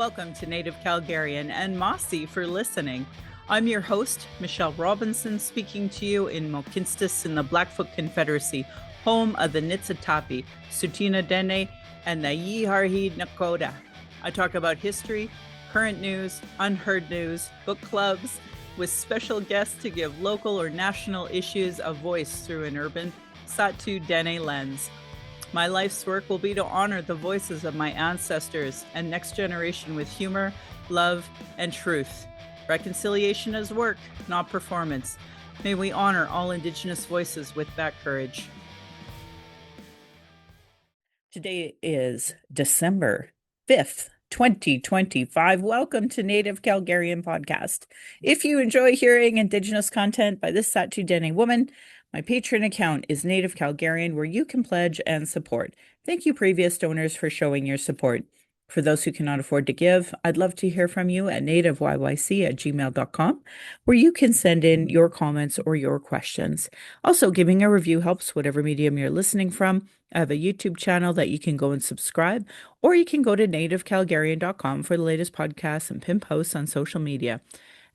Welcome to Native Calgarian and Mossy for listening. I'm your host, Michelle Robinson, speaking to you in Mohkinstsis in the Blackfoot Confederacy, home of the Niitsitapi, Tsuut'ina Dene, and the Yiharhi Nakota. I talk about history, current news, unheard news, book clubs, with special guests to give local or national issues a voice through an urban Satu Dene lens. My life's work will be to honor the voices of my ancestors and next generation with humor, love, and truth. Reconciliation is work, not performance. May we honor all Indigenous voices with that courage. Today is December 5th, 2025. Welcome to Native Calgarian Podcast. If you enjoy hearing Indigenous content by this Satu Dene woman, my Patreon account is Native Calgarian, where you can pledge and support. Thank you, previous donors, for showing your support. For those who cannot afford to give, I'd love to hear from you at nativeyyc@gmail.com, where you can send in your comments or your questions. Also, giving a review helps, whatever medium you're listening from. I have a YouTube channel that you can go and subscribe, or you can go to nativecalgarian.com for the latest podcasts and pin posts on social media.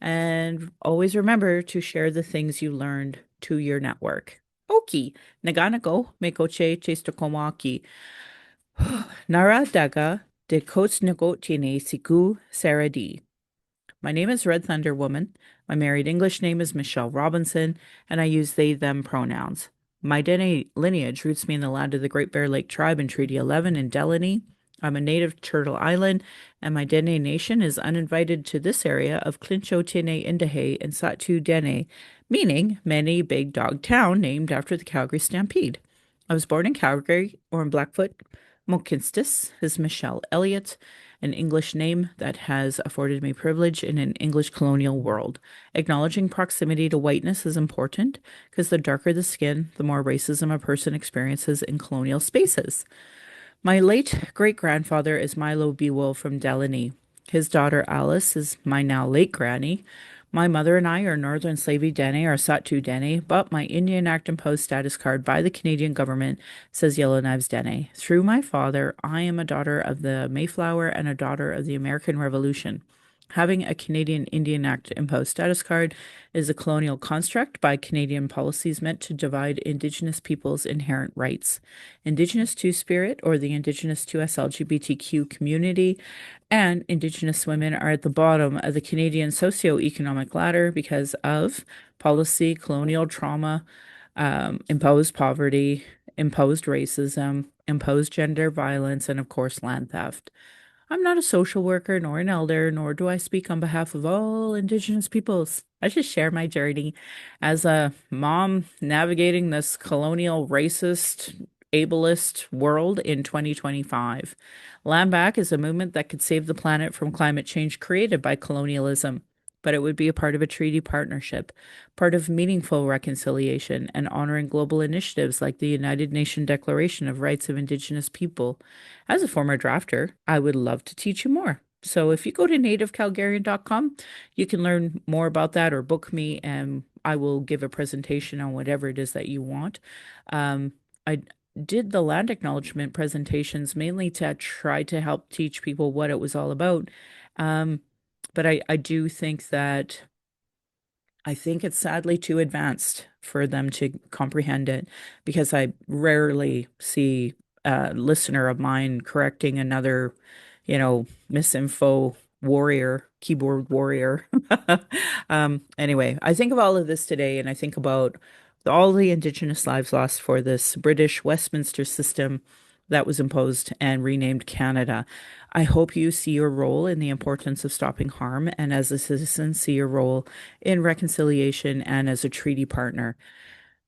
And always remember to share the things you learned to your network. Oki, naganako mekoche chestokomaki. Nara daga de kotsniko tine siku saradi. My name is Red Thunder Woman. My married English name is Michelle Robinson, and I use they, them pronouns. My Dene lineage roots me in the land of the Great Bear Lake Tribe in Treaty 11 in Delaney. I'm a native Turtle Island, and my Dene Nation is uninvited to this area of Clincho Tine Indahe and Satu Dene, meaning many big dog town named after the Calgary Stampede. I was born in Calgary, or in Blackfoot. Mohkinstsis is Michelle Elliott, an English name that has afforded me privilege in an English colonial world. Acknowledging proximity to whiteness is important because the darker the skin, the more racism a person experiences in colonial spaces. My late great-grandfather is Milo Bewell from Delaney. His daughter Alice is my now late granny. My mother and I are Northern Slavey Dene or Satu Dene, but my Indian Act imposed status card by the Canadian government says Yellowknives Dene. Through my father, I am a daughter of the Mayflower and a daughter of the American Revolution. Having a Canadian Indian Act imposed status card is a colonial construct by Canadian policies meant to divide Indigenous peoples' inherent rights. Indigenous Two-Spirit, or the Indigenous 2S LGBTQ community, and Indigenous women are at the bottom of the Canadian socio-economic ladder because of policy, colonial trauma, imposed poverty, imposed racism, imposed gender violence, and of course, land theft. I'm not a social worker nor an elder, nor do I speak on behalf of all Indigenous peoples. I just share my journey as a mom navigating this colonial, racist, ableist world in 2025. Land Back is a movement that could save the planet from climate change created by colonialism, but it would be a part of a treaty partnership, part of meaningful reconciliation, and honoring global initiatives like the United Nations Declaration of Rights of Indigenous People. As a former drafter, I would love to teach you more. So if you go to nativecalgarian.com, you can learn more about that or book me, and I will give a presentation on whatever it is that you want. I did the land acknowledgement presentations mainly to try to help teach people what it was all about. But I do think that I think it's sadly too advanced for them to comprehend it because I rarely see a listener of mine correcting another, misinfo warrior, keyboard warrior. Anyway, I think of all of this today and I think about all the Indigenous lives lost for this British Westminster system that was imposed and renamed Canada. I hope you see your role in the importance of stopping harm, and as a citizen, see your role in reconciliation and as a treaty partner.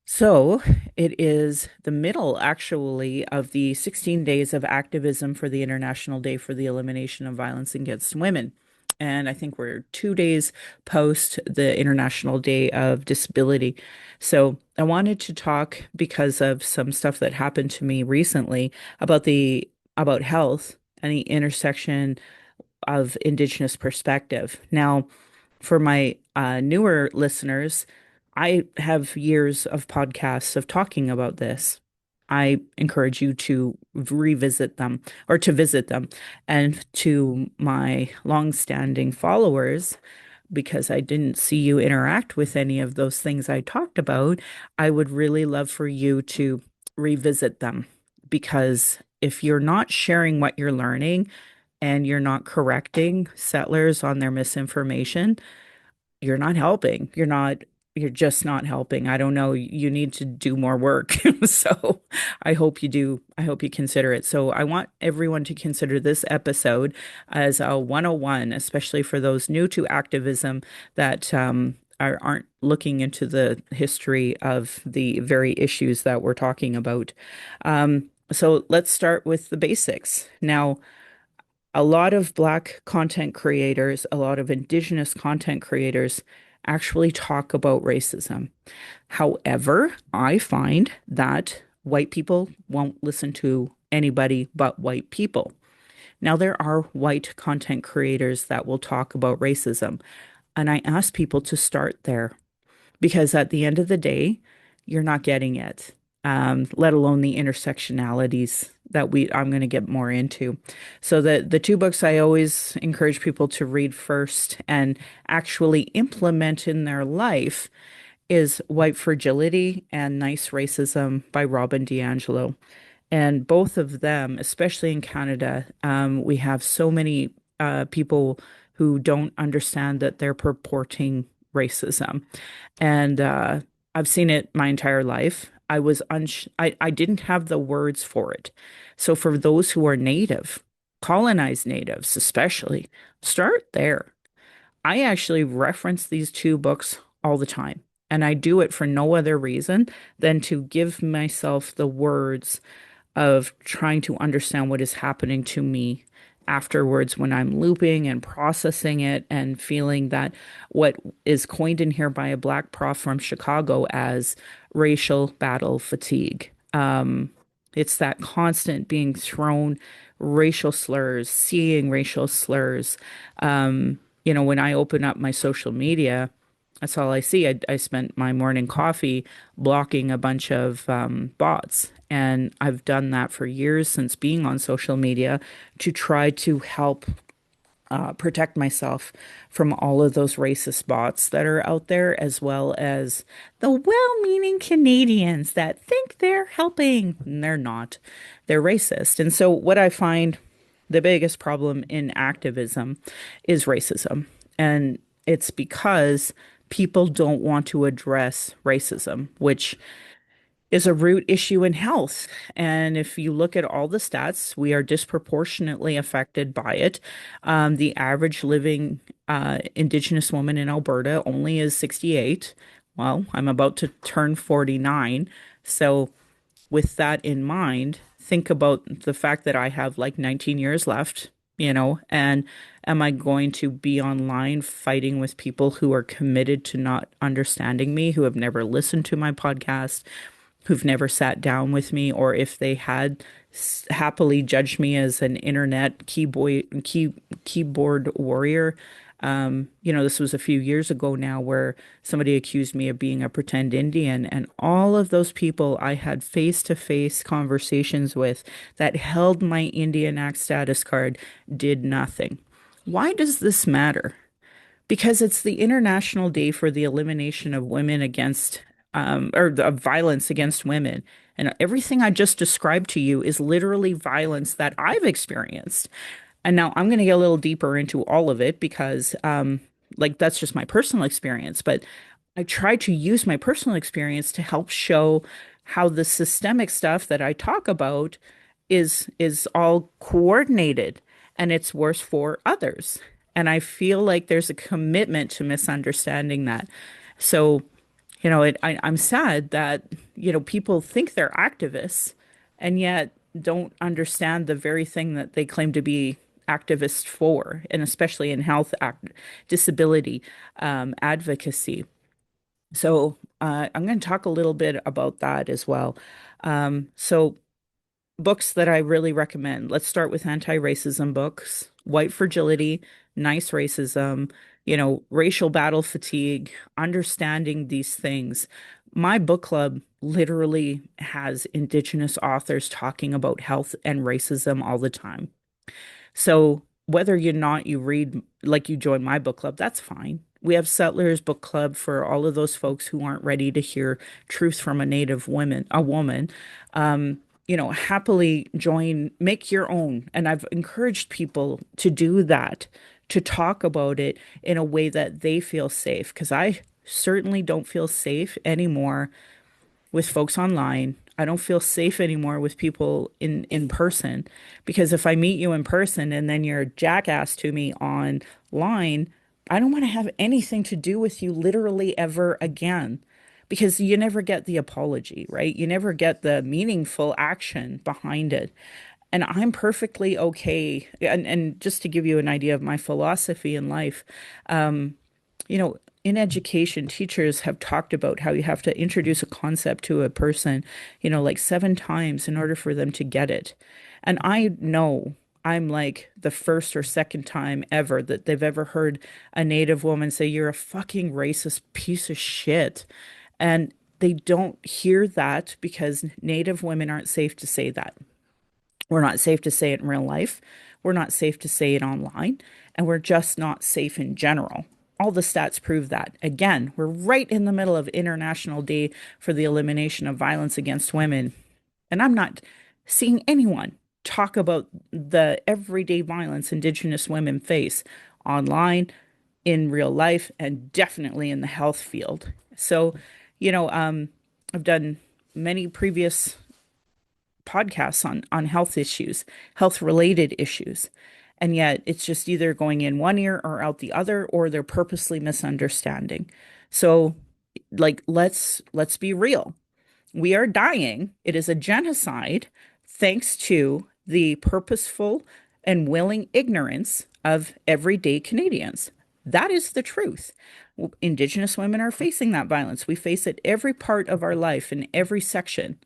So it is the middle, actually, of the 16 days of activism for the International Day for the Elimination of Violence Against Women. And I think we're 2 days post the International Day of Disability. So I wanted to talk because of some stuff that happened to me recently about health and the intersection of Indigenous perspective. Now, for my newer listeners, I have years of podcasts of talking about this. I encourage you to revisit them or to visit them. And to my longstanding followers, because I didn't see you interact with any of those things I talked about, I would really love for you to revisit them. Because if you're not sharing what you're learning and you're not correcting settlers on their misinformation, you're not helping. You're just not helping. I don't know. You need to do more work. So I hope you do. I hope you consider it. So I want everyone to consider this episode as a 101, especially for those new to activism that aren't looking into the history of the very issues that we're talking about. So let's start with the basics. Now, a lot of Black content creators, a lot of Indigenous content creators actually talk about racism. However, I find that white people won't listen to anybody but white people. Now, there are white content creators that will talk about racism, and I ask people to start there because at the end of the day, you're not getting it, let alone the intersectionalities that I'm going to get more into. So the two books I always encourage people to read first and actually implement in their life is White Fragility and Nice Racism by Robin DiAngelo. And both of them, especially in Canada, we have so many people who don't understand that they're purporting racism. And I've seen it my entire life. I didn't have the words for it. So for those who are native, colonized natives especially, start there. I actually reference these two books all the time. And I do it for no other reason than to give myself the words of trying to understand what is happening to me afterwards when I'm looping and processing it and feeling that what is coined in here by a Black prof from Chicago as racial battle fatigue. It's that constant being thrown racial slurs, seeing racial slurs. When I open up my social media, that's all I see. I spent my morning coffee blocking a bunch of bots. And I've done that for years since being on social media to try to help protect myself from all of those racist bots that are out there, as well as the well-meaning Canadians that think they're helping. And they're not. They're racist. And so what I find the biggest problem in activism is racism. And it's because people don't want to address racism, which is a root issue in health. And if you look at all the stats, we are disproportionately affected by it. The average living Indigenous woman in Alberta only is 68. Well, I'm about to turn 49. So with that in mind, think about the fact that I have like 19 years left, and am I going to be online fighting with people who are committed to not understanding me, who have never listened to my podcast, who've never sat down with me, or if they had happily judged me as an internet keyboard warrior. This was a few years ago now where somebody accused me of being a pretend Indian, and all of those people I had face-to-face conversations with that held my Indian Act status card did nothing. Why does this matter? Because it's the International Day for the Elimination of Women Against or of violence against women. And everything I just described to you is literally violence that I've experienced. And now I'm going to get a little deeper into all of it because, that's just my personal experience. But I try to use my personal experience to help show how the systemic stuff that I talk about is all coordinated and it's worse for others. And I feel like there's a commitment to misunderstanding that. So I'm sad that, people think they're activists and yet don't understand the very thing that they claim to be activists for, and especially in health disability advocacy. So I'm going to talk a little bit about that as well. So books that I really recommend. Let's start with anti-racism books. white fragility, nice racism, racial battle fatigue, understanding these things. My book club literally has Indigenous authors talking about health and racism all the time. So whether or not you read, like you join my book club, that's fine. We have Settlers Book Club for all of those folks who aren't ready to hear truth from a woman. Happily join, make your own. And I've encouraged people to do that, to talk about it in a way that they feel safe, because I certainly don't feel safe anymore with folks online. I don't feel safe anymore with people in person, because if I meet you in person and then you're a jackass to me online, I don't want to have anything to do with you literally ever again, because you never get the apology, right? You never get the meaningful action behind it. And I'm perfectly okay. And just to give you an idea of my philosophy in life, in education, teachers have talked about how you have to introduce a concept to a person, like 7 times in order for them to get it. And I know I'm like the first or second time ever that they've ever heard a Native woman say, "You're a fucking racist piece of shit." And they don't hear that because Native women aren't safe to say that. We're not safe to say it in real life. We're not safe to say it online. And we're just not safe in general. All the stats prove that. Again, we're right in the middle of International Day for the Elimination of Violence Against Women. And I'm not seeing anyone talk about the everyday violence Indigenous women face online, in real life, and definitely in the health field. So, I've done many previous podcasts on health issues, health related issues. And yet it's just either going in one ear or out the other, or they're purposely misunderstanding. So like let's be real. We are dying. It is a genocide thanks to the purposeful and willing ignorance of everyday Canadians. That is the truth. Indigenous women are facing that violence. We face it every part of our life in every section.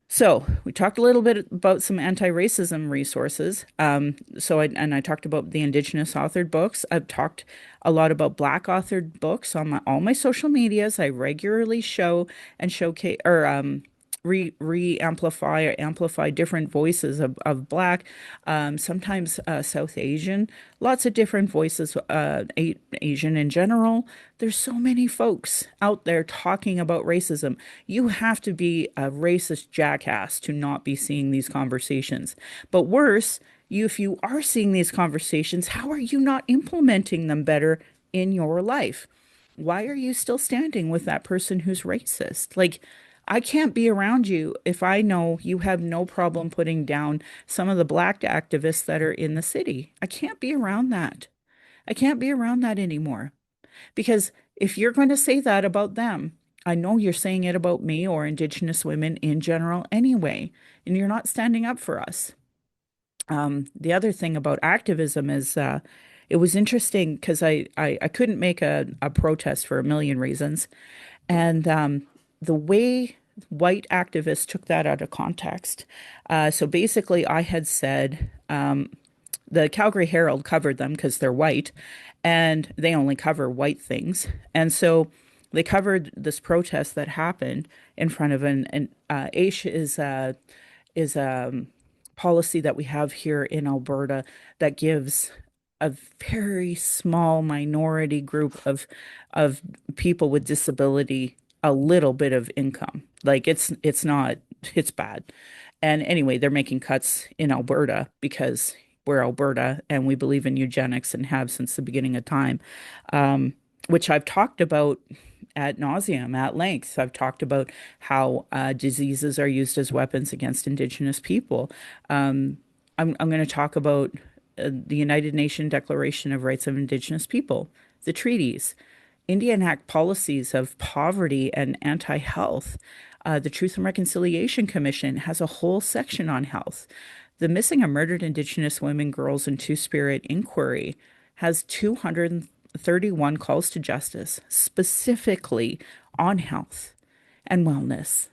So we talked a little bit about some anti-racism resources. I talked about the Indigenous authored books. I've talked a lot about Black authored books on all my social medias. I regularly show and showcase or re-amplify or amplify different voices of Black, sometimes South Asian, lots of different voices, Asian in general. There's so many folks out there talking about racism. You have to be a racist jackass to not be seeing these conversations. But worse, if you are seeing these conversations, how are you not implementing them better in your life? Why are you still standing with that person who's racist? Like, I can't be around you if I know you have no problem putting down some of the Black activists that are in the city. I can't be around that. I can't be around that anymore. Because if you're going to say that about them, I know you're saying it about me or Indigenous women in general anyway, and you're not standing up for us. The other thing about activism is it was interesting because I couldn't make a protest for a million reasons. And the way white activists took that out of context. So basically, I had said the Calgary Herald covered them because they're white and they only cover white things. And so they covered this protest that happened in front of an AISH is a policy that we have here in Alberta that gives a very small minority group of people with disability a little bit of income. Like it's not it's bad. And anyway, they're making cuts in Alberta because we're Alberta and we believe in eugenics and have since the beginning of time, which I've talked about ad nauseum at length. I've talked about how diseases are used as weapons against Indigenous people. I'm going to talk about the United Nations Declaration of Rights of Indigenous People, the treaties, Indian Act policies of poverty and anti-health. The Truth and Reconciliation Commission has a whole section on health. The Missing and Murdered Indigenous Women, Girls, and Two-Spirit Inquiry has 231 calls to justice specifically on health and wellness.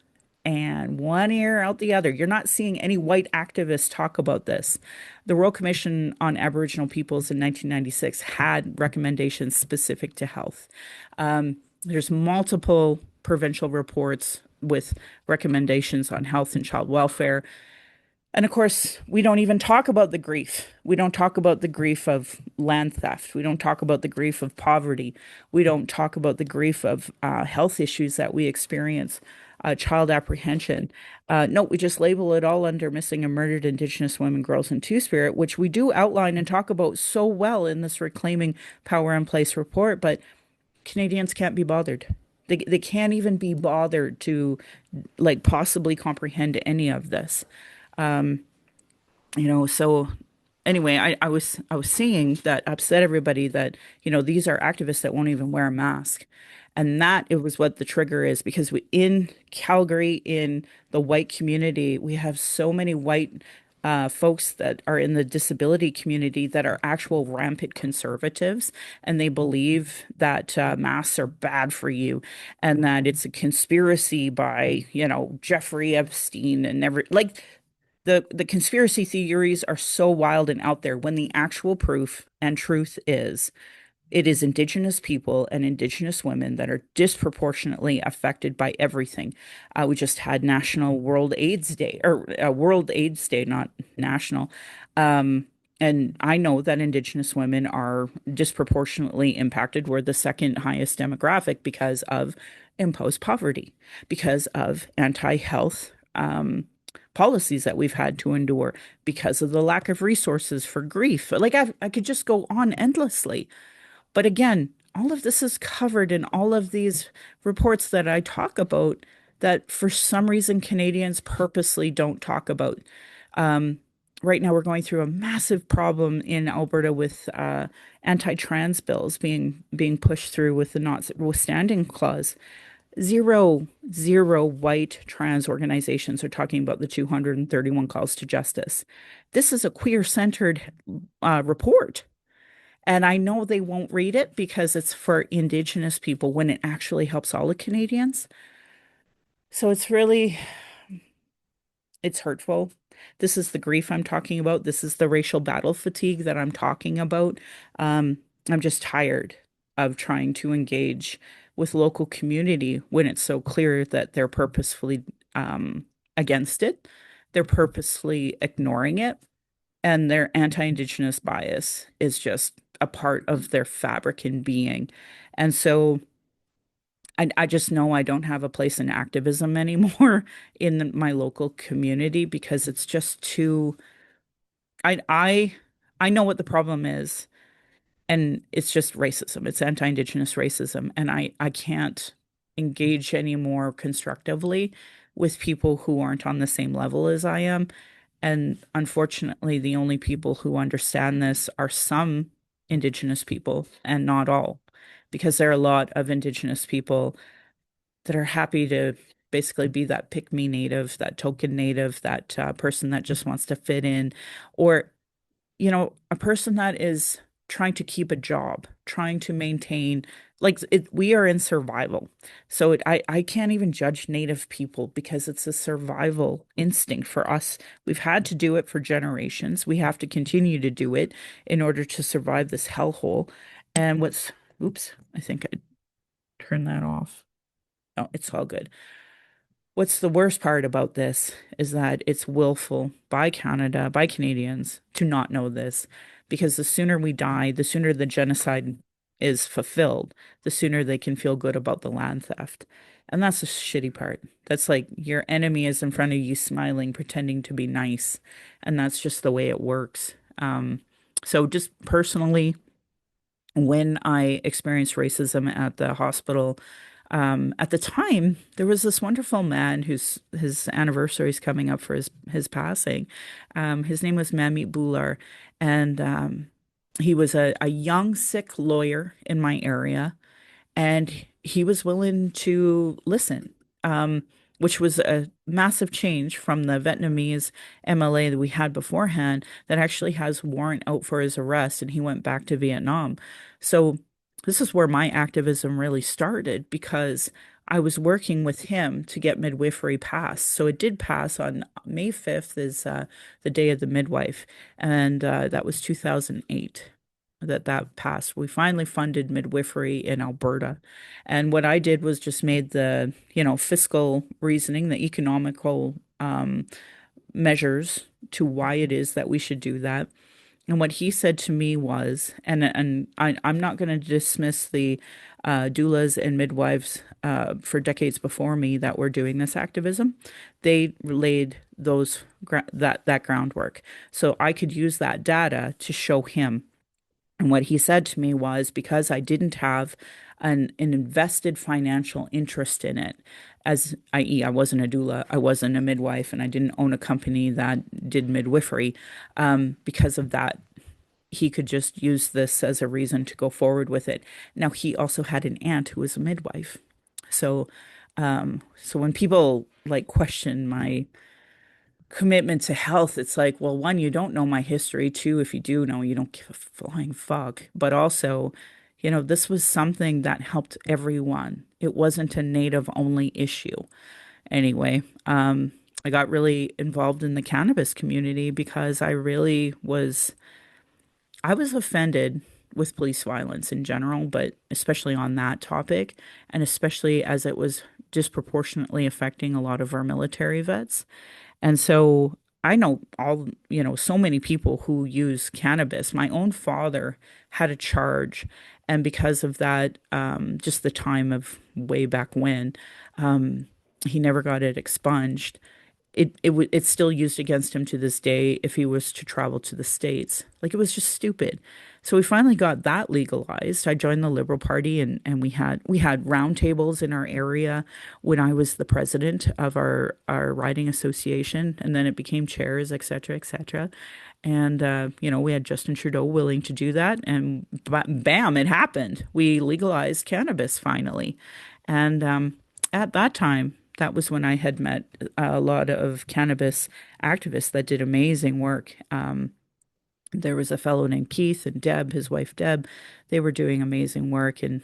and one ear out the other. You're not seeing any white activists talk about this. The Royal Commission on Aboriginal Peoples in 1996 had recommendations specific to health. There's multiple provincial reports with recommendations on health and child welfare. And of course, we don't even talk about the grief. We don't talk about the grief of land theft. We don't talk about the grief of poverty. We don't talk about the grief of health issues that we experience, child apprehension. No, we just label it all under missing and murdered Indigenous women, girls, and Two Spirit, which we do outline and talk about so well in this Reclaiming Power in Place report. But Canadians can't be bothered. They can't even be bothered to like possibly comprehend any of this. So anyway, I was seeing that upset everybody that, these are activists that won't even wear a mask. And that it was what the trigger is because in Calgary, in the white community, we have so many white folks that are in the disability community that are actual rampant conservatives, and they believe that masks are bad for you, and that it's a conspiracy by, Jeffrey Epstein and the conspiracy theories are so wild and out there when the actual proof and truth is it is Indigenous people and Indigenous women that are disproportionately affected by everything. We just had National World AIDS Day, or World AIDS Day, not national. And I know that Indigenous women are disproportionately impacted. We're the second highest demographic because of imposed poverty, because of anti-health policies that we've had to endure, because of the lack of resources for grief. Like I could just go on endlessly. But again, all of this is covered in all of these reports that I talk about that for some reason Canadians purposely don't talk about. Right now, we're going through a massive problem in Alberta with anti-trans bills being pushed through with the notwithstanding clause. Zero white trans organizations are talking about the 231 calls to justice. This is a queer-centered report. And I know they won't read it because it's for Indigenous people when it actually helps all the Canadians. So it's hurtful. This is the grief I'm talking about. This is the racial battle fatigue that I'm talking about. I'm just tired of trying to engage with local community when it's so clear that they're purposefully against it. They're purposefully ignoring it. And their anti-Indigenous bias is just a part of their fabric and being. And so I just know I don't have a place in activism anymore in my local community because it's just too I I I know what the problem is, and it's just racism. It's anti-Indigenous racism, and I can't engage anymore constructively with people who aren't on the same level as I am. And unfortunately, the only people who understand this are some Indigenous people and not all, because there are a lot of Indigenous people that are happy to basically be that pick me native, that token native, that person that just wants to fit in, or, a person that is trying to keep a job, trying to maintain, we are in survival. So I can't even judge Native people because it's a survival instinct for us. We've had to do it for generations. We have to continue to do it in order to survive this hellhole. And oops, I think I turned that off. Oh, it's all good. What's the worst part about this is that it's willful by Canada, by Canadians, to not know this, because the sooner we die, the sooner the genocide is fulfilled, the sooner they can feel good about the land theft. And that's the shitty part. That's like your enemy is in front of you smiling, pretending to be nice. And that's just the way it works. So just personally, when I experienced racism at the hospital, at the time, there was this wonderful man his anniversary is coming up for his passing. His name was Mamit Bular, and he was a young, sick lawyer in my area, and he was willing to listen, which was a massive change from the Vietnamese MLA that we had beforehand that actually has warrant out for his arrest, and he went back to Vietnam. So this is where my activism really started because I was working with him to get midwifery passed. So it did pass on May 5th is the day of the midwife. And that was 2008 that passed. We finally funded midwifery in Alberta. And what I did was just made the, fiscal reasoning, the economical measures to why it is that we should do that. And what he said to me was, I'm not going to dismiss the doulas and midwives for decades before me that were doing this activism. They laid that groundwork, so I could use that data to show him. And what he said to me was because I didn't have an invested financial interest in it, as i.e., I wasn't a doula, I wasn't a midwife, and I didn't own a company that did midwifery. Because of that, he could just use this as a reason to go forward with it. Now, he also had an aunt who was a midwife. So, so when people like question my commitment to health, it's like, well, one, you don't know my history. Two, if you do know, you don't give a flying fuck. But also, this was something that helped everyone. It wasn't a native only issue. Anyway, I got really involved in the cannabis community because I was offended with police violence in general, but especially on that topic, and especially as it was disproportionately affecting a lot of our military vets. And so I know so many people who use cannabis. My own father had a charge, and because of that, just the time of way back when, he never got it expunged. It's still used against him to this day if he was to travel to the States. Like, it was just stupid. So we finally got that legalized. I joined the Liberal Party, and we had roundtables in our area when I was the president of our riding association, and then it became chairs, et cetera, et cetera. And we had Justin Trudeau willing to do that, and bam, it happened. We legalized cannabis finally. And at that time, that was when I had met a lot of cannabis activists that did amazing work. There was a fellow named Keith and Deb, his wife Deb. They were doing amazing work, and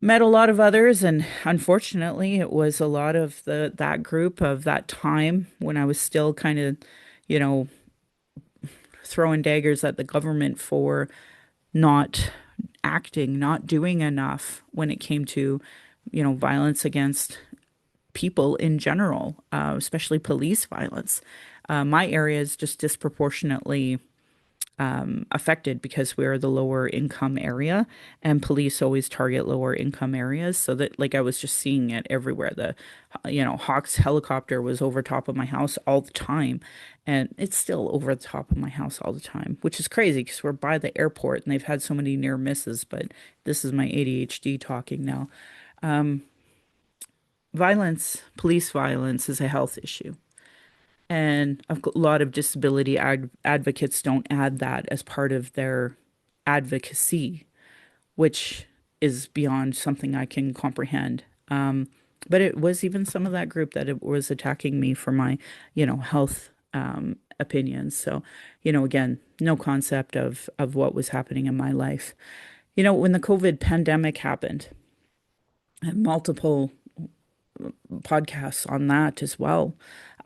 met a lot of others. And unfortunately, it was a lot of that group of that time when I was still kind of, you know, throwing daggers at the government for not acting, not doing enough when it came to, violence against people in general, especially police violence. My area is just disproportionately affected because we're the lower income area, and police always target lower income areas. So that, like, I was just seeing it everywhere. Hawks helicopter was over top of my house all the time, and it's still over the top of my house all the time, which is crazy because we're by the airport and they've had so many near misses. But this is my ADHD talking now. Police violence is a health issue. And a lot of disability advocates don't add that as part of their advocacy, which is beyond something I can comprehend. But it was even some of that group that it was attacking me for my, health opinions. So, again, no concept of what was happening in my life. When the COVID pandemic happened, I had multiple podcasts on that as well.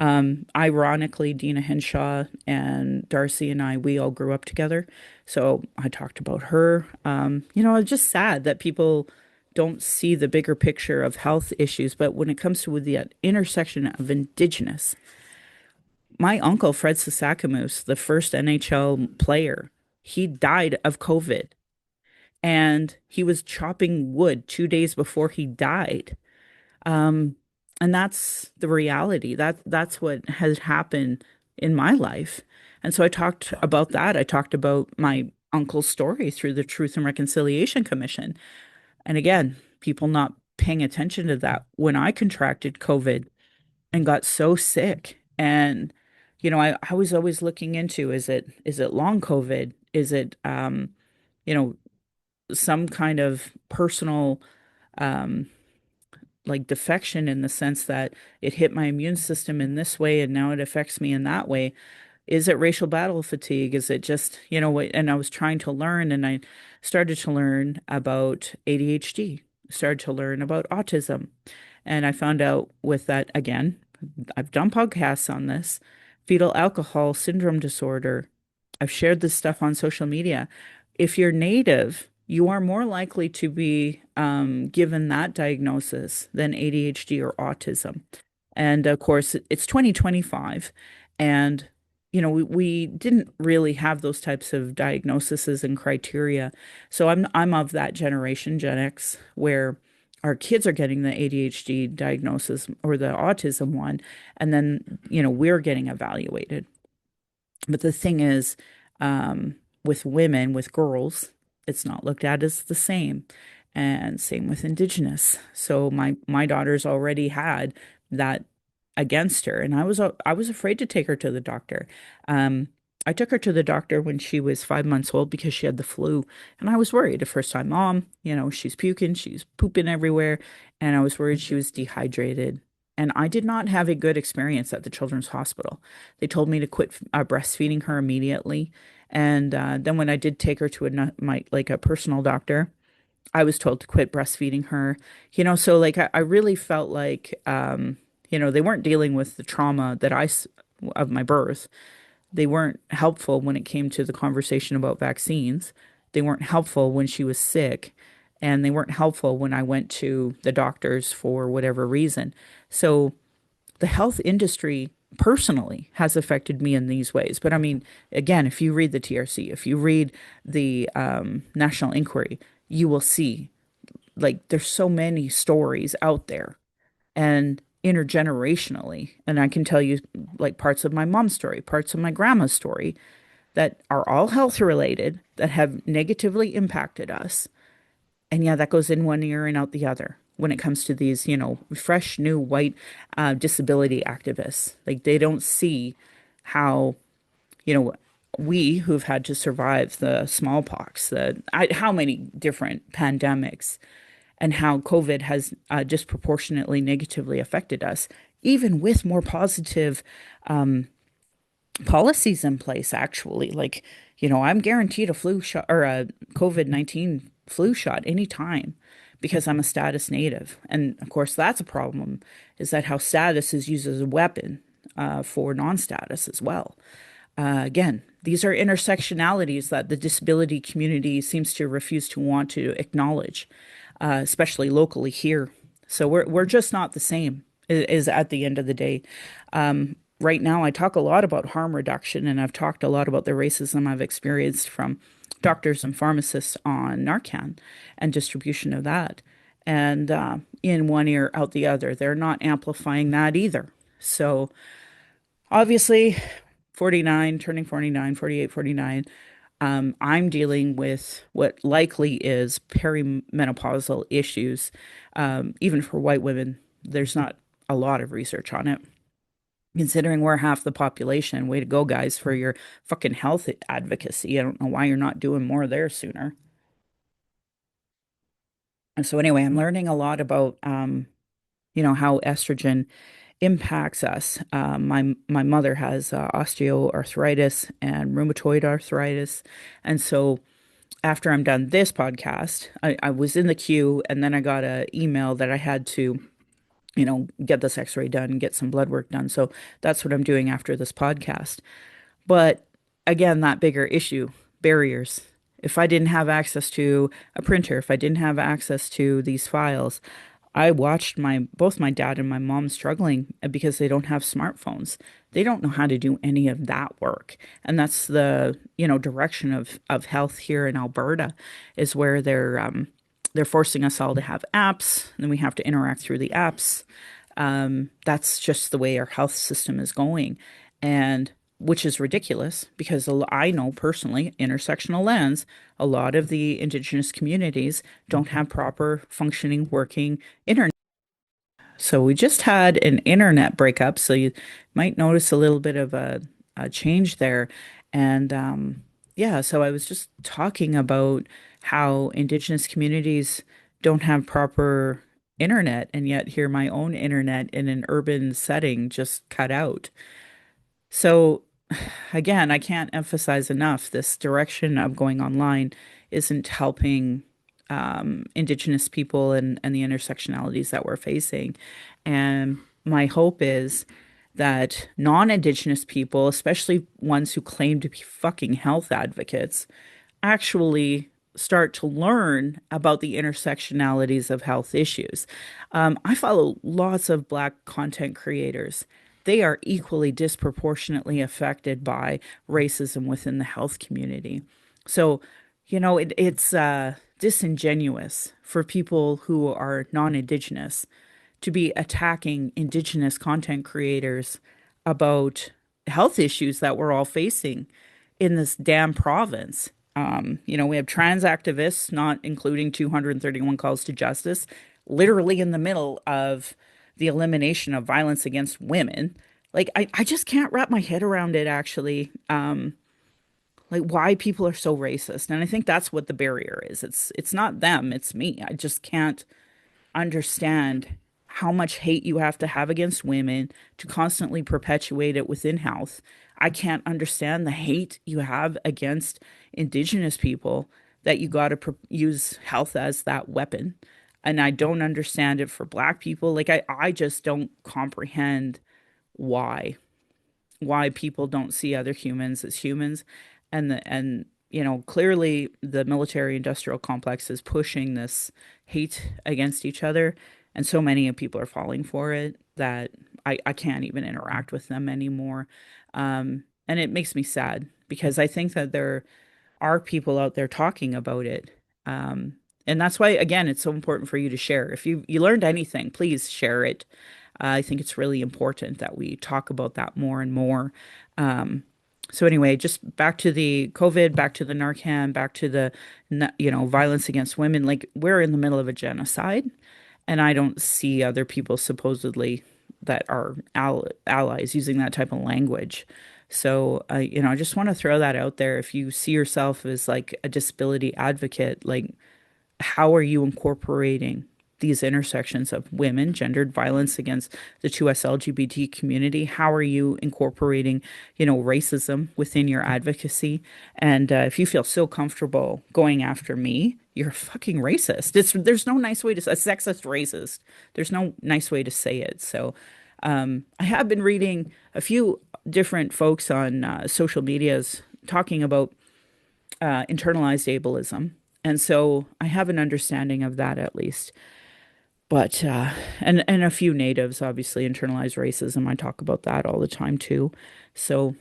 Ironically, Dina Henshaw and Darcy and we all grew up together. So I talked about her. It's just sad that people don't see the bigger picture of health issues. But when it comes to the intersection of Indigenous, my uncle, Fred Sasakamoose, the first NHL player, he died of COVID, and he was chopping wood 2 days before he died. Um, and that's the reality. That's what has happened in my life. And so I talked about that. I talked about my uncle's story through the Truth and Reconciliation Commission. And again, people not paying attention to that. When I contracted COVID and got so sick, and I was always looking into, is it long COVID? Is it you know, some kind of personal um like defection, in the sense that it hit my immune system in this way and now it affects me in that way. Is it racial battle fatigue? Is it just, and I was trying to learn and I started to learn about ADHD, started to learn about autism. And I found out with that again, I've done podcasts on this, fetal alcohol syndrome disorder. I've shared this stuff on social media. If you're native, you are more likely to be given that diagnosis than ADHD or autism. And of course, it's 2025, and we didn't really have those types of diagnoses and criteria. So I'm of that generation, Gen X, where our kids are getting the ADHD diagnosis or the autism one, and then we're getting evaluated. But the thing is, with women, with girls, it's not looked at as the same. And same with Indigenous. So my daughter's already had that against her, and I was afraid to take her to the doctor. Um, I took her to the doctor when she was 5 months old because she had the flu, and I was worried. A first time mom, she's puking, she's pooping everywhere, and I was worried she was dehydrated. And I did not have a good experience at the children's hospital. They told me to quit breastfeeding her immediately. And then when I did take her to a personal doctor, I was told to quit breastfeeding her. So like I really felt like they weren't dealing with the trauma of my birth. They weren't helpful when it came to the conversation about vaccines. They weren't helpful when she was sick, and they weren't helpful when I went to the doctors for whatever reason. So the health industry personally has affected me in these ways. But I mean, again, if you read the TRC, if you read the National Inquiry, you will see like there's so many stories out there and intergenerationally. And I can tell you like parts of my mom's story, parts of my grandma's story that are all health related that have negatively impacted us. And yeah, that goes in one ear and out the other when it comes to these, fresh, new white disability activists. Like they don't see how, you know, we who've had to survive the smallpox, how many different pandemics, and how COVID has disproportionately negatively affected us, even with more positive policies in place, actually. Like, I'm guaranteed a flu shot or a COVID-19 flu shot anytime because I'm a status native. And of course, that's a problem, is that how status is used as a weapon for non-status as well. Again, these are intersectionalities that the disability community seems to refuse to want to acknowledge, especially locally here. So we're just not the same, is at the end of the day. Right now, I talk a lot about harm reduction, and I've talked a lot about the racism I've experienced from doctors and pharmacists on Narcan and distribution of that. And in one ear, out the other. They're not amplifying that either. So obviously, 49, turning 49, 48, 49, I'm dealing with what likely is perimenopausal issues. Even for white women, there's not a lot of research on it. Considering we're half the population, way to go, guys, for your fucking health advocacy. I don't know why you're not doing more there sooner. And so anyway, I'm learning a lot about, how estrogen impacts us. My mother has osteoarthritis and rheumatoid arthritis, and so after I'm done this podcast, I was in the queue, and then I got an email that I had to, get this X-ray done, get some blood work done. So that's what I'm doing after this podcast. But again, that bigger issue, barriers. If I didn't have access to a printer, if I didn't have access to these files, I watched both my dad and my mom struggling because they don't have smartphones. They don't know how to do any of that work. And that's the, direction of health here in Alberta, is where they're forcing us all to have apps, and then we have to interact through the apps. That's just the way our health system is going. And which is ridiculous because I know personally, intersectional lens, a lot of the Indigenous communities don't have proper functioning, working internet. So we just had an internet breakup. So you might notice a little bit of a change there. And yeah, so I was just talking about how Indigenous communities don't have proper internet, and yet here my own internet in an urban setting just cut out. So again, I can't emphasize enough this direction of going online isn't helping Indigenous people and the intersectionalities that we're facing. And my hope is that non-Indigenous people, especially ones who claim to be fucking health advocates, actually start to learn about the intersectionalities of health issues. I follow lots of Black content creators. They are equally disproportionately affected by racism within the health community. So, it's disingenuous for people who are non-Indigenous to be attacking Indigenous content creators about health issues that we're all facing in this damn province. We have trans activists not including 231 calls to justice, literally in the middle of the elimination of violence against women. Like, I just can't wrap my head around it, actually. Like, why people are so racist. And I think that's what the barrier is. It's not them, it's me. I just can't understand how much hate you have to have against women to constantly perpetuate it within health. I can't understand the hate you have against Indigenous people that you got to use health as that weapon. And I don't understand it for Black people. Like, I just don't comprehend why people don't see other humans as humans. And clearly the military industrial complex is pushing this hate against each other, and so many people are falling for it that I can't even interact with them anymore. And it makes me sad because I think that there are people out there talking about it. And that's why, again, it's so important for you to share. If you learned anything, please share it. I think it's really important that we talk about that more and more. So anyway, just back to the COVID, back to the Narcan, back to the, violence against women. Like, we're in the middle of a genocide, and I don't see other people supposedly that are allies using that type of language. So, I just want to throw that out there. If you see yourself as like a disability advocate, like, how are you incorporating these intersections of women, gendered violence against the 2S LGBT community? How are you incorporating, racism within your advocacy? And if you feel so comfortable going after me, you're a fucking racist. There's no nice way to say a sexist racist. There's no nice way to say it. So I have been reading a few different folks on social medias talking about internalized ableism. And so I have an understanding of that at least. But and a few natives obviously internalize racism. I talk about that all the time too. So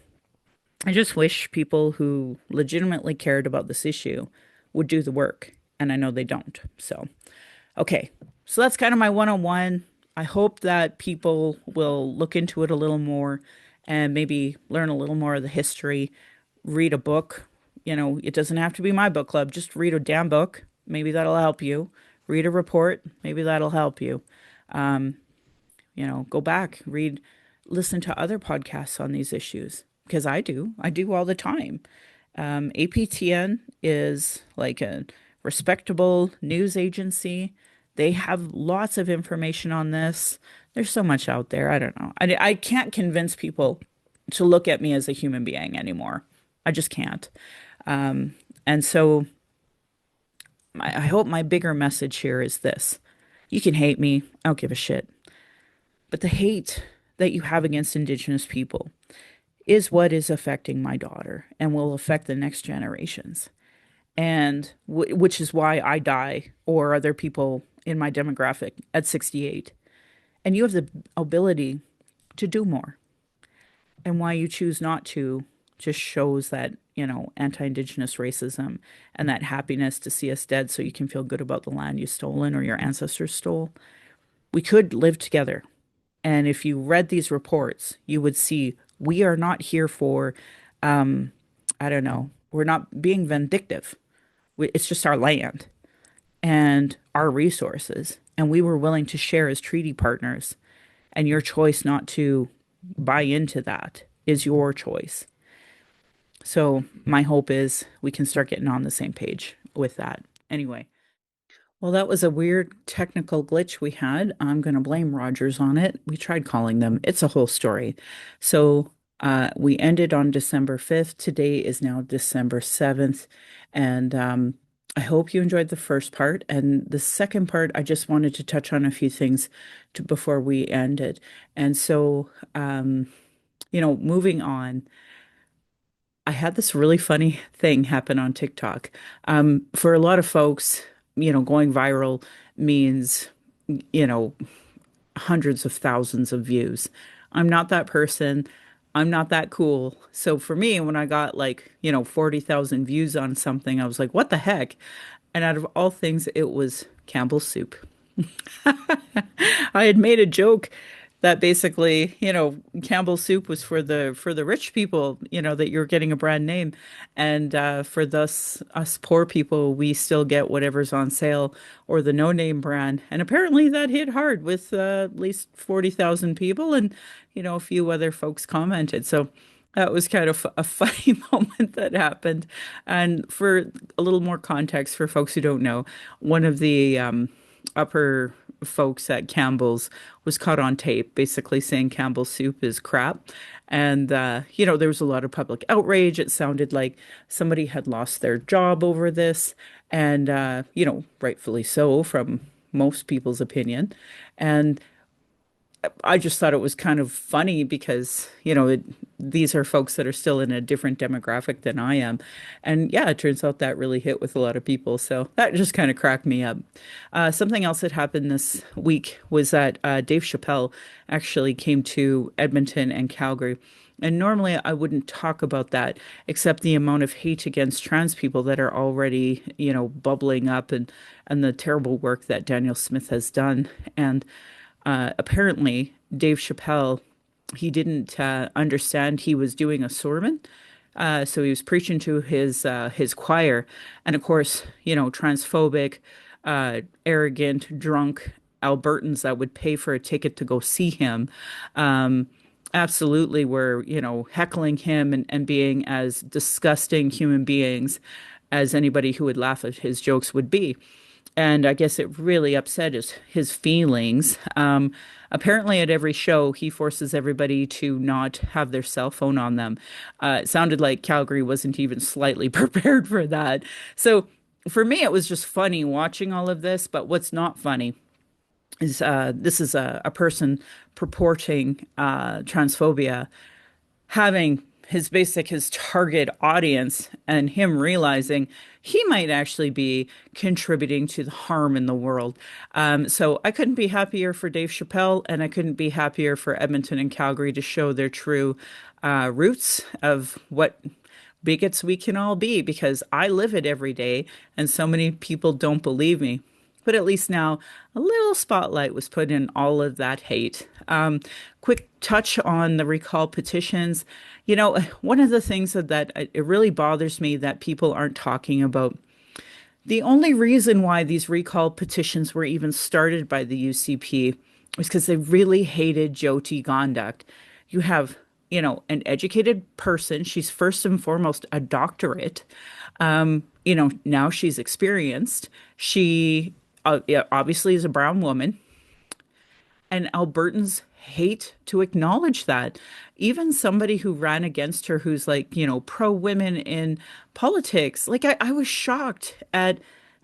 I just wish people who legitimately cared about this issue would do the work, and I know they don't. So okay. So that's kind of my one-on-one. I hope that people will look into it a little more and maybe learn a little more of the history, read a book. It doesn't have to be my book club. Just read a damn book. Maybe that'll help you. Read a report. Maybe that'll help you. Go back, read, listen to other podcasts on these issues because I do. I do all the time. APTN is like a respectable news agency. They have lots of information on this. There's so much out there. I don't know. I can't convince people to look at me as a human being anymore. I just can't. And so I hope my bigger message here is this. You can hate me. I don't give a shit. But the hate that you have against Indigenous people is what is affecting my daughter and will affect the next generations. And which is why I die or other people in my demographic at 68. And you have the ability to do more. And why you choose not to just shows that, anti-Indigenous racism and that happiness to see us dead so you can feel good about the land you stolen or your ancestors stole. We could live together. And if you read these reports, you would see we are not here for, I don't know, we're not being vindictive. It's just our land and our resources. And we were willing to share as treaty partners. And your choice not to buy into that is your choice. So my hope is we can start getting on the same page with that. Anyway, well, that was a weird technical glitch we had. I'm going to blame Rogers on it. We tried calling them. It's a whole story. So We ended on December 5th. Today is now December 7th. And I hope you enjoyed the first part. And the second part, I just wanted to touch on a few things before we ended. And so, moving on, I had this really funny thing happen on TikTok. For a lot of folks, going viral means, you know, hundreds of thousands of views. I'm not that person. I'm not that cool. So for me, when I got 40,000 views on something, I was like, what the heck? And out of all things, it was Campbell's Soup. I had made a joke that basically, Campbell's Soup was for the rich people, that you're getting a brand name, and for us poor people, we still get whatever's on sale or the no name brand. And apparently that hit hard with at least 40,000 people, and a few other folks commented. So that was kind of a funny moment that happened. And for a little more context for folks who don't know, one of the upper folks at Campbell's was caught on tape, basically saying Campbell's soup is crap. And, there was a lot of public outrage. It sounded like somebody had lost their job over this, and, rightfully so from most people's opinion. And I just thought it was kind of funny because, these are folks that are still in a different demographic than I am. And yeah, it turns out that really hit with a lot of people. So that just kind of cracked me up. Something else that happened this week was that Dave Chappelle actually came to Edmonton and Calgary. And normally I wouldn't talk about that, except the amount of hate against trans people that are already, bubbling up, and the terrible work that Daniel Smith has done. And apparently, Dave Chappelle, he didn't understand he was doing a sermon. So he was preaching to his choir. And of course, transphobic, arrogant, drunk Albertans that would pay for a ticket to go see him absolutely were, heckling him and being as disgusting human beings as anybody who would laugh at his jokes would be. And I guess it really upset his feelings. Apparently, at every show, he forces everybody to not have their cell phone on them. It sounded like Calgary wasn't even slightly prepared for that. So for me, it was just funny watching all of this. But what's not funny is this is a person purporting transphobia having his target audience and him realizing he might actually be contributing to the harm in the world. So I couldn't be happier for Dave Chappelle, and I couldn't be happier for Edmonton and Calgary to show their true roots of what bigots we can all be, because I live it every day and so many people don't believe me. But at least now a little spotlight was put in all of that hate. Quick touch on the recall petitions. One of the things that it really bothers me that people aren't talking about. The only reason why these recall petitions were even started by the UCP was because they really hated Jyoti Gondak. You have, an educated person. She's first and foremost a doctorate. Now she's experienced. She yeah, obviously is a brown woman. And Albertans hate to acknowledge that. Even somebody who ran against her, who's like, pro women in politics, like I was shocked at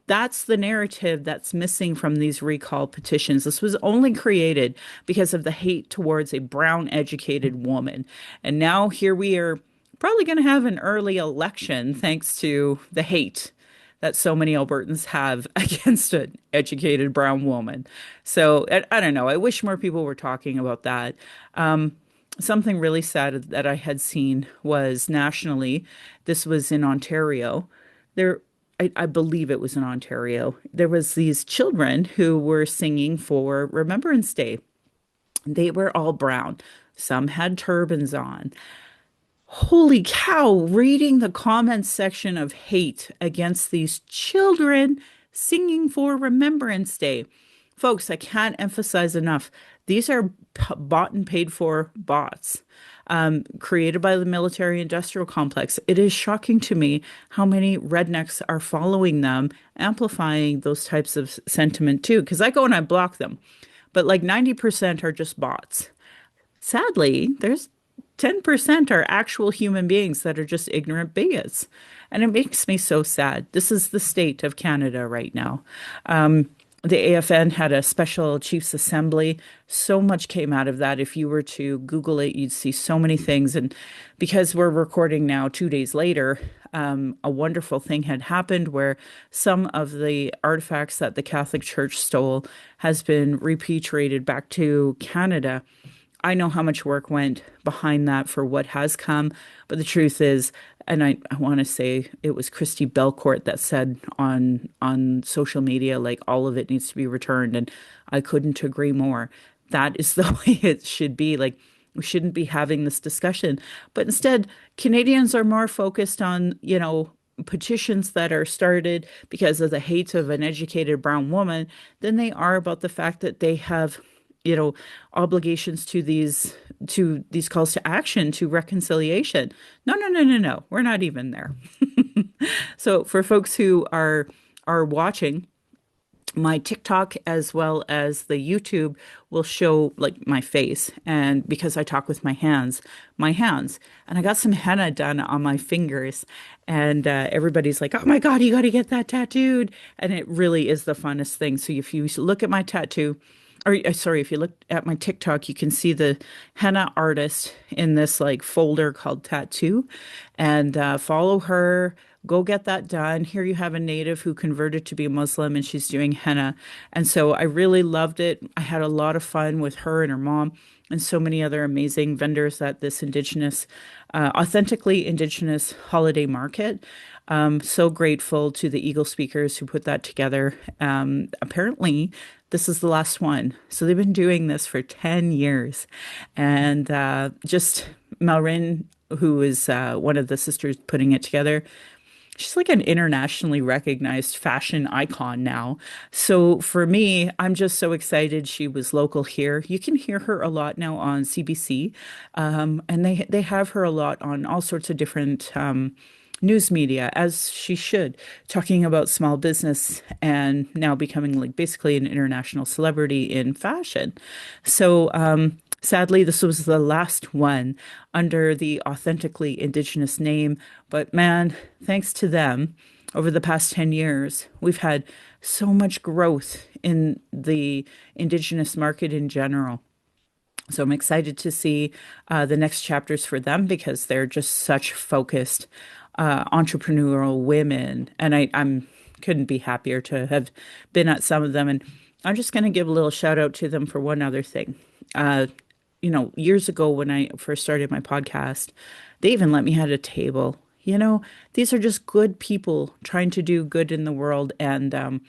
that's the narrative that's missing from these recall petitions. This was only created because of the hate towards a brown educated woman. And now here we are probably going to have an early election thanks to the hate that so many Albertans have against an educated brown woman. So I don't know. I wish more people were talking about that. Something really sad that I had seen was nationally. This was in Ontario. I believe it was in Ontario. There was these children who were singing for Remembrance Day. They were all brown. Some had turbans on. Holy cow, reading the comments section of hate against these children singing for Remembrance Day. Folks, I can't emphasize enough. These are bought and paid for bots created by the military industrial complex. It is shocking to me how many rednecks are following them, amplifying those types of sentiment too, because I go and I block them. But like 90% are just bots. Sadly, there's 10% are actual human beings that are just ignorant bigots. And it makes me so sad. This is the state of Canada right now. The AFN had a special Chiefs Assembly. So much came out of that. If you were to Google it, you'd see so many things. And because we're recording now 2 days later, a wonderful thing had happened where some of the artifacts that the Catholic Church stole has been repatriated back to Canada. I know how much work went behind that for what has come, but the truth is, and I want to say it was Christy Belcourt that said on social media, like all of it needs to be returned, and I couldn't agree more. That is the way it should be. Like we shouldn't be having this discussion, but instead, Canadians are more focused on, petitions that are started because of the hate of an educated brown woman than they are about the fact that they have obligations to these calls to action, to reconciliation. No, no, no, no, no. We're not even there. So for folks who are watching, my TikTok as well as the YouTube will show like my face. And because I talk with my hands, and I got some henna done on my fingers. And everybody's like, oh my God, you got to get that tattooed. And it really is the funnest thing. So if you look at my tattoo, or sorry, if you look at my TikTok, you can see the henna artist in this like folder called tattoo, and follow her. Go get that done. Here you have a native who converted to be a Muslim and she's doing henna. And so I really loved it. I had a lot of fun with her and her mom and so many other amazing vendors at this authentically Indigenous holiday market. So grateful to the Eagle speakers who put that together. Apparently, this is the last one. So they've been doing this for 10 years. And just Maureen, who is one of the sisters putting it together, she's like an internationally recognized fashion icon now. So for me, I'm just so excited she was local here. You can hear her a lot now on CBC, and they have her a lot on all sorts of different news media, as she should, talking about small business and now becoming like basically an international celebrity in fashion. So sadly, this was the last one under the authentically Indigenous name. But man, thanks to them, over the past 10 years, we've had so much growth in the Indigenous market in general. So I'm excited to see the next chapters for them because they're just such focused entrepreneurial women, and I'm couldn't be happier to have been at some of them. And I'm just going to give a little shout out to them for one other thing. Uh, Years ago when I first started my podcast, they even let me at a table. These are just good people trying to do good in the world. And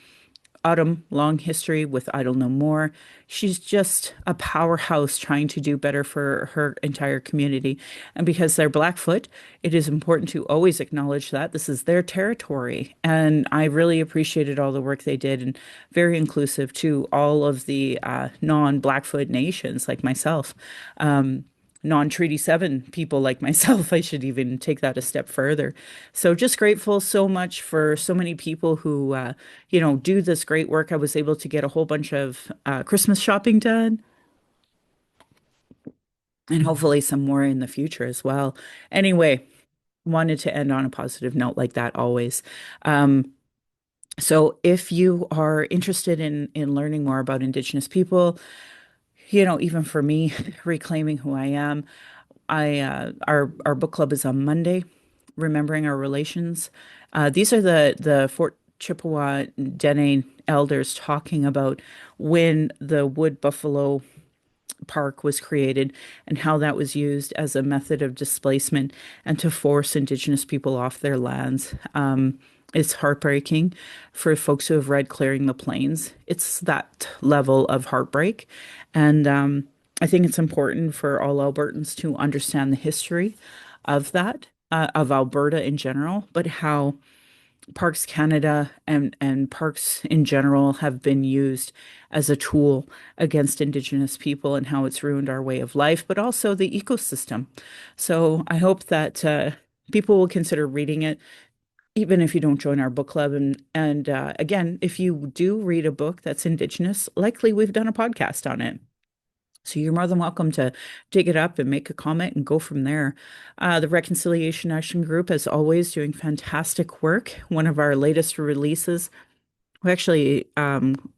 Autumn, long history with Idle No More. She's just a powerhouse trying to do better for her entire community. And because they're Blackfoot, it is important to always acknowledge that this is their territory. And I really appreciated all the work they did and very inclusive to all of the non-Blackfoot nations like myself. Non-Treaty 7 people like myself. I should even take that a step further. So just grateful so much for so many people who, do this great work. I was able to get a whole bunch of Christmas shopping done and hopefully some more in the future as well. Anyway, wanted to end on a positive note like that always. So if you are interested in learning more about Indigenous people, even for me, reclaiming who I am, our book club is on Monday, remembering our relations. These are the Fort Chippewa Dene elders talking about when the wood buffalo park was created and how that was used as a method of displacement and to force Indigenous people off their lands. It's heartbreaking for folks who have read Clearing the Plains. It's that level of heartbreak. And I think it's important for all Albertans to understand the history of that, of Alberta in general, but how Parks Canada and parks in general have been used as a tool against Indigenous people and how it's ruined our way of life, but also the ecosystem. So I hope that people will consider reading it, even if you don't join our book club. And again, if you do read a book that's Indigenous, likely we've done a podcast on it. So you're more than welcome to dig it up and make a comment and go from there. The Reconciliation Action Group, as always, doing fantastic work. One of our latest releases, we actually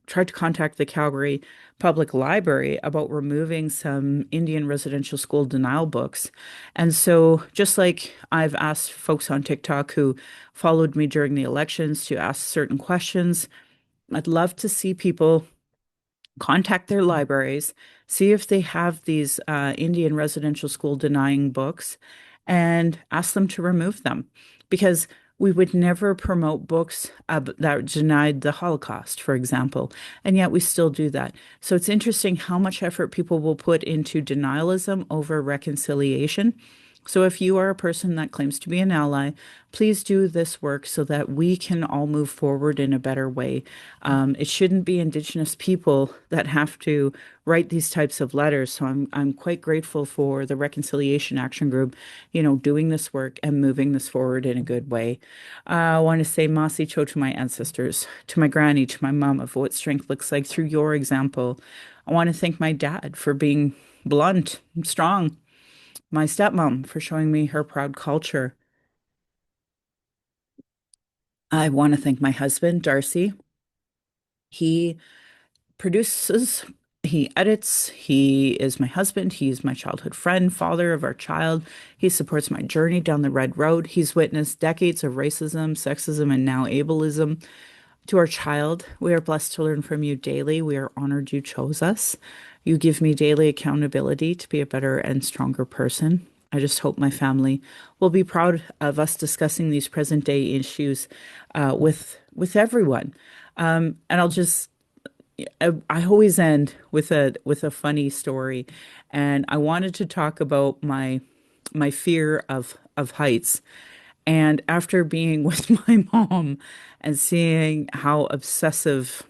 tried to contact the Calgary Public Library about removing some Indian residential school denial books. And so, just like I've asked folks on TikTok who followed me during the elections to ask certain questions, I'd love to see people contact their libraries, see if they have these Indian residential school denying books, and ask them to remove them. Because we would never promote books that denied the Holocaust, for example, and yet we still do that. So it's interesting how much effort people will put into denialism over reconciliation. So if you are a person that claims to be an ally, please do this work so that we can all move forward in a better way. It shouldn't be Indigenous people that have to write these types of letters. So I'm quite grateful for the Reconciliation Action Group, doing this work and moving this forward in a good way. I want to say Masi Cho to my ancestors, to my granny, to my mom of what strength looks like through your example. I want to thank my dad for being blunt and strong, my stepmom for showing me her proud culture. I want to thank my husband, Darcy. He produces, he edits, he is my husband, he's my childhood friend, father of our child. He supports my journey down the red road. He's witnessed decades of racism, sexism, and now ableism. To our child, we are blessed to learn from you daily. We are honored you chose us. You give me daily accountability to be a better and stronger person. I just hope my family will be proud of us discussing these present day issues with everyone. And I always end with a funny story, and I wanted to talk about my fear of heights. And after being with my mom and seeing how obsessive,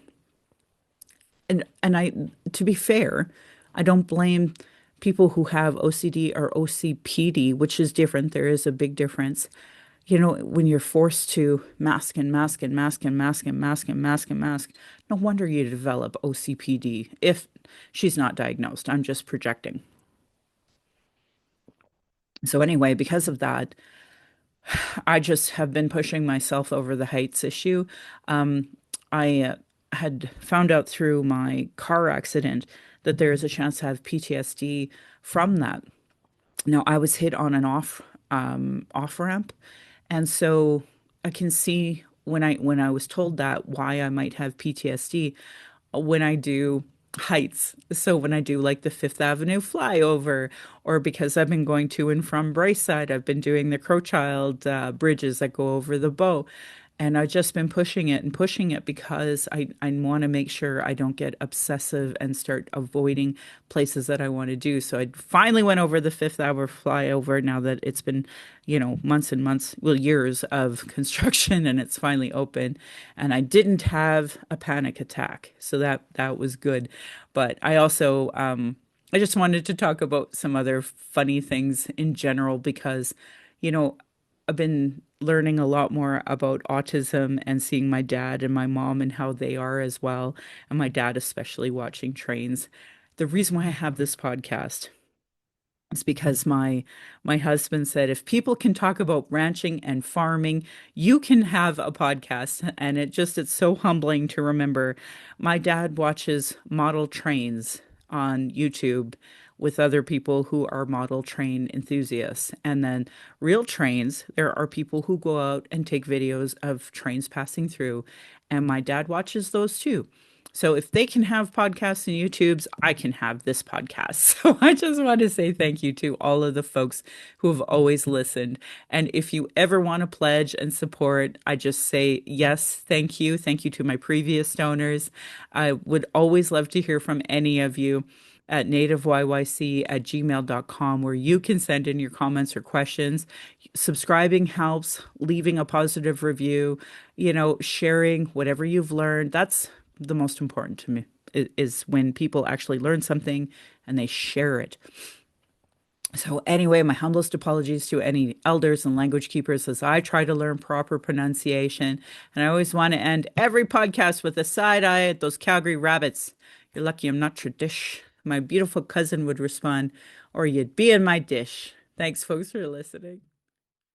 and I, to be fair, I don't blame people who have OCD or OCPD, which is different. There is a big difference. When you're forced to mask and mask and mask and mask and mask and mask and mask, no wonder you develop OCPD if she's not diagnosed. I'm just projecting. So anyway, because of that, I just have been pushing myself over the heights issue. I had found out through my car accident that there is a chance to have PTSD from that. Now, I was hit on an off ramp, and so I can see when I was told that why I might have PTSD when I do heights. So when I do like the Fifth Avenue flyover, or because I've been going to and from Braeside, I've been doing the Crowchild bridges that go over the bow. And I've just been pushing it and pushing it because I want to make sure I don't get obsessive and start avoiding places that I want to do. So I finally went over the Fifth Hour flyover now that it's been, months and months, well, years of construction, and it's finally open. And I didn't have a panic attack. So that was good. But I also I just wanted to talk about some other funny things in general because, you know, I've been learning a lot more about autism and seeing my dad and my mom and how they are as well, and my dad especially watching trains. The reason why I have this podcast is because my husband said if people can talk about ranching and farming, you can have a podcast. And it's so humbling to remember. My dad watches model trains on YouTube with other people who are model train enthusiasts. And then real trains, there are people who go out and take videos of trains passing through. And my dad watches those too. So if they can have podcasts and YouTubes, I can have this podcast. So I just want to say thank you to all of the folks who have always listened. And if you ever want to pledge and support, I just say yes, thank you. Thank you to my previous donors. I would always love to hear from any of you at nativeyyc@gmail.com, where you can send in your comments or questions. Subscribing helps, leaving a positive review, sharing whatever you've learned. That's the most important to me is when people actually learn something and they share it. So anyway, my humblest apologies to any elders and language keepers as I try to learn proper pronunciation. And I always want to end every podcast with a side eye at those Calgary rabbits. You're lucky I'm not tradish. My beautiful cousin would respond, or you'd be in my dish. Thanks, folks, for listening.